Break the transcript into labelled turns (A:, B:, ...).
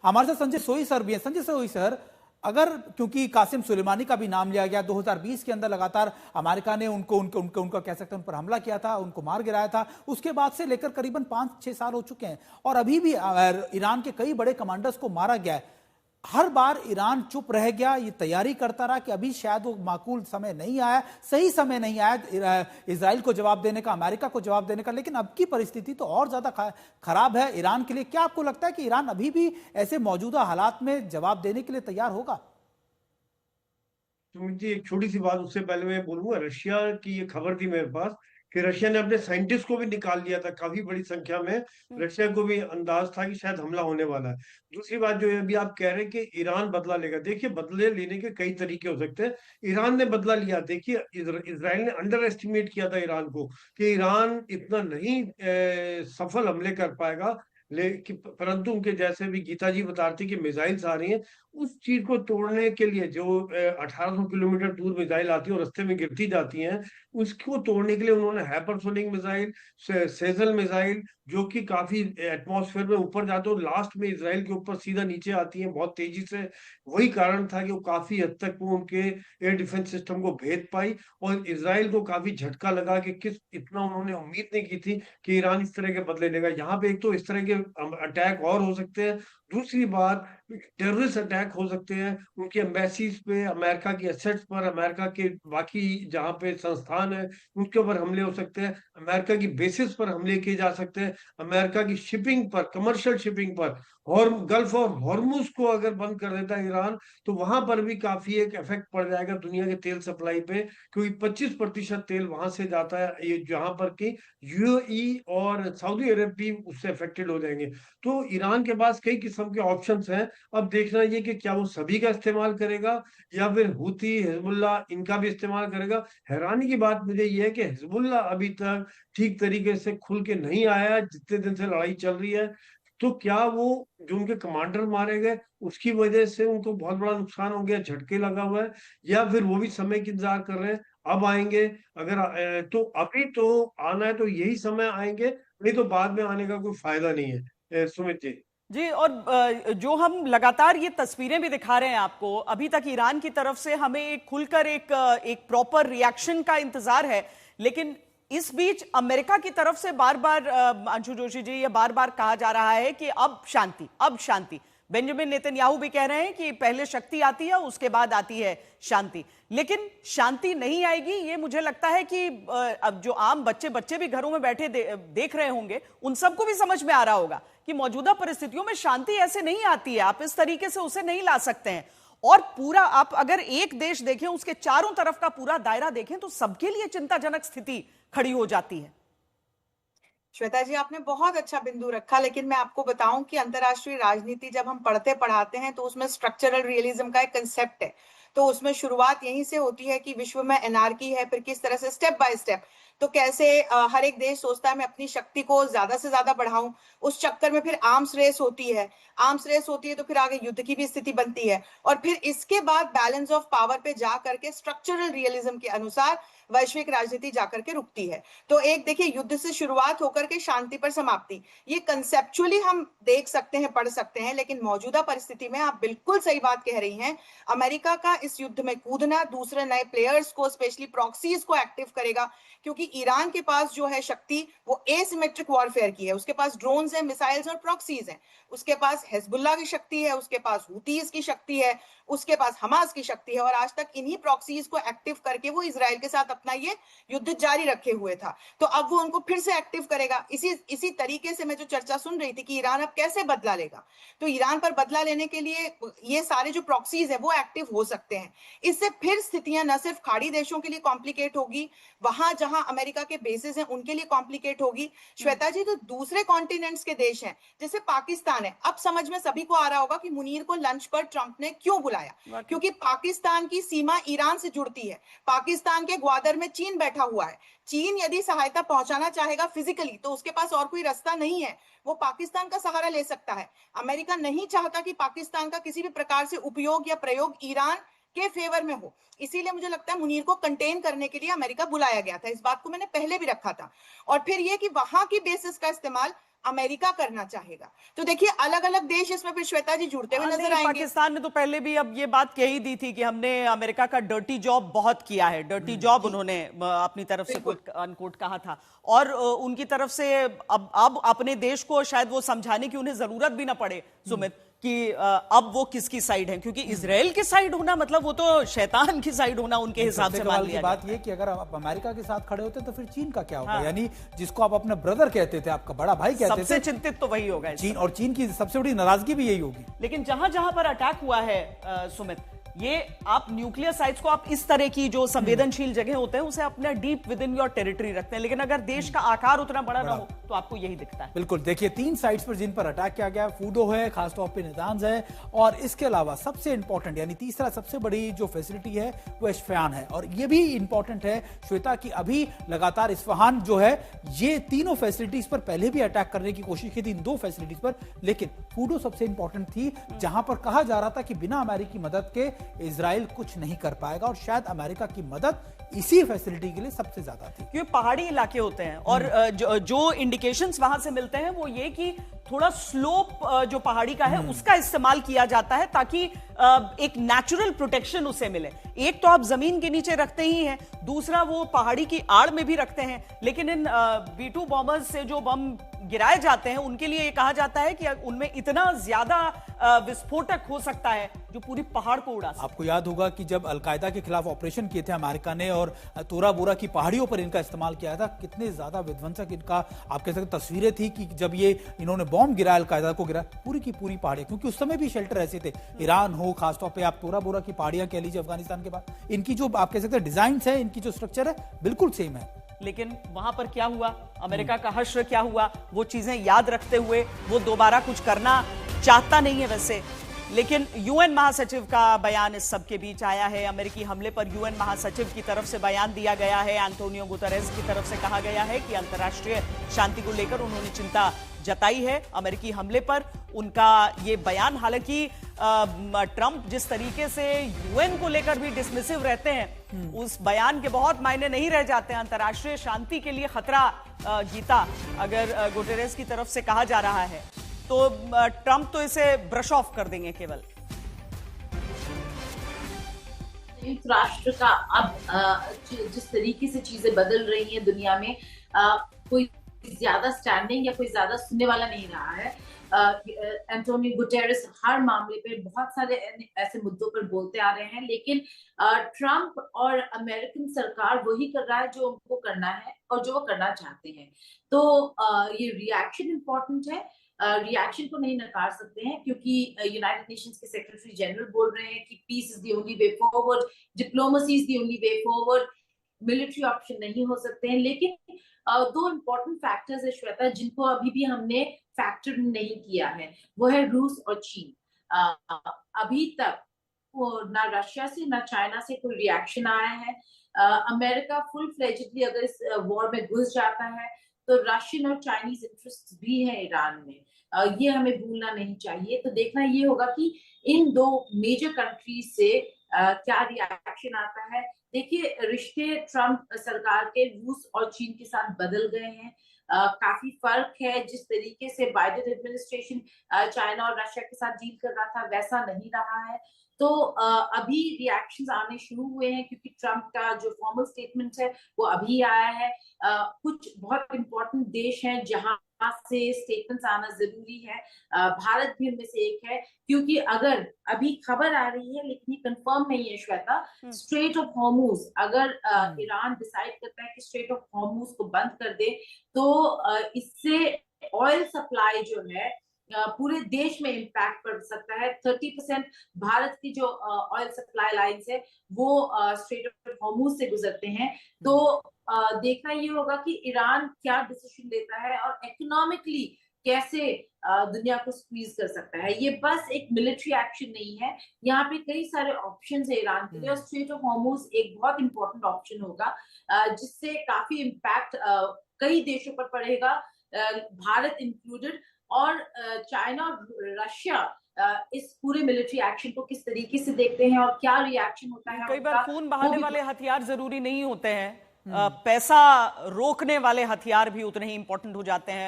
A: हमारे साथ संजय सोई सर भी है। संजय सोई सर, अगर क्योंकि कासिम सुलेमानी का भी नाम लिया गया, 2020 के अंदर लगातार अमेरिका ने उनका कह सकते हैं उन पर हमला किया था, उनको मार गिराया था, उसके बाद से लेकर करीबन 5-6 साल हो चुके हैं और अभी भी ईरान के कई बड़े कमांडर्स को मारा गया है। हर बार ईरान चुप रह गया, ये तैयारी करता रहा कि अभी शायद वो माकूल समय नहीं आया, सही समय नहीं आया इजराइल को जवाब देने का, अमेरिका को जवाब देने का। लेकिन अब की परिस्थिति तो और ज्यादा खराब है ईरान के लिए। क्या आपको लगता है कि ईरान अभी भी ऐसे मौजूदा हालात में जवाब देने के लिए तैयार होगा?
B: सुमित जी, एक छोटी सी बात उससे पहले मैं बोलूंगा। रशिया की ये खबर थी मेरे पास कि रशिया ने अपने साइंटिस्ट को भी निकाल लिया था काफी बड़ी संख्या में। रशिया को भी अंदाज था कि शायद हमला होने वाला है। दूसरी बात जो है, अभी आप कह रहे हैं कि ईरान बदला लेगा। देखिए, बदले लेने के कई तरीके हो सकते हैं। ईरान ने बदला लिया। देखिए, इसराइल ने अंडर एस्टिमेट किया था ईरान को कि ईरान इतना नहीं सफल हमले कर पाएगा। लेकिन परंतु उनके जैसे भी गीता जी बता रही थी कि मिसाइल्स आ रही हैं, उस चीज को तोड़ने के लिए जो 1800 किलोमीटर दूर मिसाइल आती है और रास्ते में गिरती जाती हैं, उसको तोड़ने के लिए उन्होंने हाइपरसोनिक मिसाइल, सेजल मिसाइल, जो कि काफी एटमॉस्फेयर में ऊपर जाते और लास्ट में इसराइल के ऊपर सीधा नीचे आती हैं बहुत तेजी से। वही कारण था कि वो काफी हद तक वो उनके एयर डिफेंस सिस्टम को भेद पाई और इसराइल को काफी झटका लगा कि किस इतना उन्होंने उम्मीद नहीं की थी कि ईरान इस तरह के बदले लेगा। यहाँ पे एक तो इस तरह के अटैक और हो सकते हैं। दूसरी बात, टेररिस्ट अटैक हो सकते हैं उनकी एम्बेसीज पे, अमेरिका की एसेट्स पर, अमेरिका के बाकी जहाँ पे संस्थान है उनके ऊपर हमले हो सकते हैं, अमेरिका की बेसिस पर हमले किए जा सकते हैं, अमेरिका की शिपिंग पर, कमर्शियल शिपिंग पर। और गल्फ और हॉर्मुज को अगर बंद कर देता है ईरान, तो वहां पर भी काफी एक इफेक्ट पड़ जाएगा दुनिया के तेल सप्लाई पे, क्योंकि 25% तेल वहां से जाता है, ये जहां पर कि यूएई और सऊदी अरब भी उससे अफेक्टेड हो जाएंगे। तो ईरान के पास कई किस्म के ऑप्शंस हैं। अब देखना ये कि क्या वो सभी का इस्तेमाल करेगा या फिर हुती, हिजबुल्ला इनका भी इस्तेमाल करेगा। हैरानी की बात मुझे ये है कि हिजबुल्ला अभी तक ठीक तरीके से खुल के नहीं आया है जितने दिन से लड़ाई चल रही है। तो क्या वो जो उनके कमांडर मारे गए उसकी वजह से उनको बहुत बड़ा नुकसान हो गया, झटके लगा हुआ है, या फिर वो भी समय की इंतजार कर रहे हैं अब आएंगे? अगर तो अभी तो आना है तो यही समय आएंगे, नहीं तो बाद में आने का कोई फायदा नहीं है। सुमित जी।
C: जी, और जो हम लगातार ये तस्वीरें भी दिखा रहे हैं आपको, अभी तक ईरान की तरफ से हमें एक खुलकर एक प्रॉपर रिएक्शन का इंतजार है। लेकिन इस बीच अमेरिका की तरफ से बार बार अंशु जोशी जी, ये बार बार कहा जा रहा है कि अब शांति, अब शांति। बेंजामिन नेतन्याहू भी कह रहे हैं कि पहले शक्ति आती है, उसके बाद आती है शांति। लेकिन शांति नहीं आएगी, ये मुझे लगता है कि अब जो आम बच्चे बच्चे भी घरों में बैठे देख रहे होंगे, उन सबको भी समझ में आ रहा होगा कि मौजूदा परिस्थितियों में शांति ऐसे नहीं आती है, आप इस तरीके से उसे नहीं ला सकते हैं। और पूरा आप अगर एक देश देखें, उसके चारों तरफ का पूरा दायरा देखें, तो सबके लिए चिंताजनक स्थिति खड़ी हो जाती है।
D: श्वेता जी, आपने बहुत अच्छा बिंदु रखा, लेकिन मैं आपको बताऊं कि अंतर्राष्ट्रीय राजनीति जब हम पढ़ते पढ़ाते हैं तो उसमें स्ट्रक्चरल रियलिज्म का एक कंसेप्ट है। तो उसमें शुरुआत यहीं से होती है कि विश्व में एनार्की है, फिर किस तरह से स्टेप बाय स्टेप, तो कैसे हर एक देश सोचता है मैं अपनी शक्ति को ज्यादा से ज्यादा बढ़ाऊं। उस चक्कर में फिर आर्म्स रेस होती है, आर्म्स रेस होती है तो फिर आगे युद्ध की भी स्थिति बनती है, और फिर इसके बाद बैलेंस ऑफ पावर पे जा करके स्ट्रक्चरल रियलिज्म के अनुसार वैश्विक राजनीति जाकर के रुकती है। तो एक देखिए, युद्ध से शुरुआत होकर के शांति पर समाप्ति, ये कंसेप्चुअली हम देख सकते हैं, पढ़ सकते हैं। लेकिन मौजूदा परिस्थिति में आप बिल्कुल सही बात कह रही हैं, अमेरिका का इस युद्ध में कूदना दूसरे नए प्लेयर्स को, स्पेशली प्रॉक्सीज को एक्टिव करेगा, क्योंकि ईरान के पास जो है शक्ति वो एसिमेट्रिक वॉरफेयर की है। उसके पास ड्रोन्स है, मिसाइल्स और प्रॉक्सीज हैं, उसके पास हिजबुल्लाह की शक्ति है, उसके पास हुतीज की शक्ति है, उसके पास हमास की शक्ति है, और आज तक इन्हीं प्रॉक्सीज को एक्टिव करके वो इजराइल के साथ अपना ये युद्ध जारी रखे हुए था। तो अब वो उनको फिर से एक्टिव करेगा। इसी तरीके से मैं जो चर्चा सुन रही थी कि ईरान अब कैसे बदला लेगा, तो ईरान पर बदला लेने के लिए ये सारे जो प्रॉक्सीज है वो एक्टिव हो सकते हैं। इससे फिर स्थितियां न सिर्फ खाड़ी देशों के लिए कॉम्प्लिकेट होगी, वहां जहां अमेरिका के बेसिस हैं उनके लिए कॉम्प्लिकेट होगी, श्वेता जी। तो दूसरे कॉन्टिनेंट्स के देश हैं, जैसे पाकिस्तान है, अब समझ में सभी को आ रहा होगा कि मुनीर को लंच पर ट्रंप ने क्यों बुलाया, क्योंकि पाकिस्तान की सीमा ईरान से जुड़ती है। पाकिस्तान के ग्वादर में चीन बैठा हुआ है। चीन यदि सहायता पहुंचाना चाहेगा फिजिकली, तो उसके पास और कोई रास्ता नहीं है, वो पाकिस्तान का सहारा ले सकता है। अमेरिका नहीं चाहता कि पाकिस्तान का किसी भी प्रकार से उपयोग या प्रयोग ईरान के फेवर में हो। इसीलिए मुझे लगता है मुनीर को कंटेन करने के लिए अमेरिका बुलाया गया था। इस बात को मैंने पहले भी रखा था। और फिर ये कि वहां की बेसिस का इस्तेमाल अमेरिका करना चाहेगा, तो देखिए अलग अलग देश इसमें फिर श्वेता जी जुड़ते हुए नजर आएंगे।
C: पाकिस्तान ने तो पहले भी अब ये बात कही दी थी कि हमने अमेरिका का डर्टी जॉब बहुत किया है, डर्टी जॉब उन्होंने अपनी तरफ से कोट अनकोट कहा था। और उनकी तरफ से अब अपने देश को शायद वो समझाने की उन्हें जरूरत भी ना पड़े सुमित कि अब वो किसकी साइड है, क्योंकि इजराइल की साइड होना मतलब वो तो शैतान की साइड होना उनके हिसाब से मान लिया
A: बात ये कि अगर आप अमेरिका के साथ खड़े होते तो फिर चीन का क्या होगा? हाँ। यानी जिसको आप अपना ब्रदर कहते थे, आपका बड़ा भाई कहते थे,
C: सबसे चिंतित तो वही होगा
A: चीन। और चीन की सबसे बड़ी नाराजगी भी यही होगी।
C: लेकिन जहां जहां पर अटैक हुआ है सुमित, ये आप न्यूक्लियर साइट्स को आप इस तरह की जो संवेदनशील जगह होते हैं उसे अपने deep with in your territory रखते हैं, लेकिन अगर देश का आकार उतना बड़ा ना हो तो आपको यही दिखता है।
A: बिल्कुल, देखिए 3 साइट्स पर जिन पर अटैक किया गया, फूडो है, खासतौर पे नेतांज है, और इसके अलावा सबसे इंपॉर्टेंट यानी तीसरा सबसे बड़ी जो फैसिलिटी है वो इस्फहान है। और ये भी इंपॉर्टेंट है श्वेता कि अभी लगातार इस्फहान जो है, ये तीनों फैसिलिटीज पर पहले भी अटैक करने की कोशिश की थी, इन 2 फैसिलिटीज पर, लेकिन फूडो सबसे इंपॉर्टेंट थी जहां पर कहा जा रहा था कि बिना अमेरिकी मदद के इजराइल कुछ नहीं कर पाएगा, और शायद अमेरिका की मदद इसी फैसिलिटी के लिए सबसे ज्यादा थी,
C: क्योंकि पहाड़ी इलाके होते हैं। और जो इंडिकेशंस वहां से मिलते हैं वो ये कि थोड़ा स्लोप जो पहाड़ी का है उसका इस्तेमाल किया जाता है ताकि एक नेचुरल प्रोटेक्शन उसे मिले। एक तो आप जमीन के नीचे रखते ही हैं, दूसरा वो पहाड़ी की आड़ में भी रखते हैं, लेकिन इन B-2 बॉम्बर्स से जो बम गिराए जाते हैं उनके लिए ये कहा जाता है कि उनमें इतना ज्यादा विस्फोटक हो सकता है जो पूरी पहाड़ को उड़ा सकता है।
A: आपको याद होगा कि जब अलकायदा के खिलाफ ऑपरेशन किए थे अमेरिका ने और तोरा बोरा की पहाड़ियों पर इनका इस्तेमाल किया था, कितने ज्यादा विध्वंसक इनका आप कह सकते तस्वीरें थी कि जब ये इन्होंने बॉम्ब गिराया, अलकायदा को गिराया, पूरी की पूरी पहाड़ियां, क्योंकि उस समय भी शेल्टर ऐसे थे, ईरान हो, खासतौर पर आप तोरा बोरा की पहाड़ियां कह लीजिए अफगानिस्तान के बाद, इनकी जो आप कह सकते हैं डिजाइन है, इनकी जो स्ट्रक्चर है बिल्कुल सेम है।
C: लेकिन वहां पर क्या हुआ, अमेरिका का हश्र क्या हुआ, वो चीजें याद रखते हुए वो दोबारा कुछ करना चाहता नहीं है वैसे। लेकिन यूएन महासचिव का बयान इस सब के बीच आया है। अमेरिकी हमले पर यूएन महासचिव की तरफ से बयान दिया गया है। एंटोनियो गुतेरेस की तरफ से कहा गया है कि अंतर्राष्ट्रीय शांति को लेकर उन्होंने चिंता जताई है अमेरिकी हमले पर। उनका ये बयान, हालांकि ट्रंप जिस तरीके से यूएन को लेकर भी डिसमिसिव रहते हैं, उस बयान के बहुत मायने नहीं रह जाते हैं। अंतर्राष्ट्रीय शांति के लिए खतरा गीता अगर गुटेरेस की तरफ से कहा जा रहा है तो ट्रंप तो इसे ब्रश ऑफ कर देंगे केवल।
E: संयुक्त राष्ट्र का अब जिस तरीके से चीजें बदल रही हैं दुनिया में, कोई ज्यादा स्टैंडिंग या कोई ज्यादा सुनने वाला नहीं रहा है। एंटोनियो गुटेरेस हर मामले पे बहुत सारे ऐसे मुद्दों पर बोलते आ रहे हैं, लेकिन ट्रंप और अमेरिकन सरकार वही कर रहा है जो उनको करना है और जो वो करना चाहते हैं। तो ये रिएक्शन इंपॉर्टेंट है, रिएक्शन को नहीं नकार सकते हैं, क्योंकि यूनाइटेड नेशंस के सेक्रेटरी जनरल बोल रहे हैं कि peace is the only way forward, diplomacy is the only way forward, military option नहीं हो सकते हैं। लेकिन 2 इम्पोर्टेंट फैक्टर्स है श्वेता, जिनको अभी भी हमने फैक्टर नहीं किया है, वो है रूस और चीन। अभी तक ना रशिया से ना चाइना से कोई रिएक्शन आया है। अमेरिका फुल फ्लेजेडली अगर इस वॉर में घुस जाता है तो रशियन और चाइनीज इंटरेस्ट भी है ईरान में, ये हमें भूलना नहीं चाहिए। तो देखना ये होगा कि इन 2 मेजर कंट्रीज से क्या रिएक्शन आता है। देखिए, रिश्ते ट्रंप सरकार के रूस और चीन के साथ बदल गए हैं। काफी फर्क है, जिस तरीके से बाइडेन एडमिनिस्ट्रेशन चाइना और रशिया के साथ डील कर रहा था वैसा नहीं रहा है। तो अभी रिएक्शंस आने शुरू हुए हैं, क्योंकि ट्रंप का जो फॉर्मल स्टेटमेंट है वो अभी आया है। कुछ बहुत इंपॉर्टेंट देश हैं जहां से स्टेटमेंट्स आना जरूरी है, भारत भी उनमें से एक है, क्योंकि अगर अभी खबर आ रही है लेकिन ये कंफर्म नहीं है श्वेता, स्ट्रेट ऑफ हॉर्मुज अगर ईरान डिसाइड करता है कि स्ट्रेट ऑफ हॉर्मुज को बंद कर दे तो इससे ऑयल सप्लाई जो है पूरे देश में इम्पैक्ट पड़ सकता है। 30% भारत की जो ऑयल सप्लाई लाइंस है वो स्ट्रेट ऑफ हॉर्मुज से गुजरते हैं। तो देखना ये होगा कि ईरान क्या डिसीजन लेता है और इकोनॉमिकली कैसे दुनिया को स्क्वीज कर सकता है। ये बस एक मिलिट्री एक्शन नहीं है, यहाँ पे कई सारे ऑप्शंस है ईरान के लिए, और स्ट्रेट ऑफ हॉर्मुज एक बहुत इंपॉर्टेंट ऑप्शन होगा जिससे काफी इम्पैक्ट कई देशों पर पड़ेगा, भारत इंक्लूडेड। और चाइना और रशिया इस पूरे मिलिट्री एक्शन को किस तरीके से देखते हैं और क्या रिएक्शन होता है
C: कई बार
E: उनका,
C: खून
E: वो
C: बहाने
E: भी
C: वाले हथियार जरूरी नहीं होते हैं, पैसा रोकने वाले हथियार भी उतने ही इंपॉर्टेंट हो जाते हैं।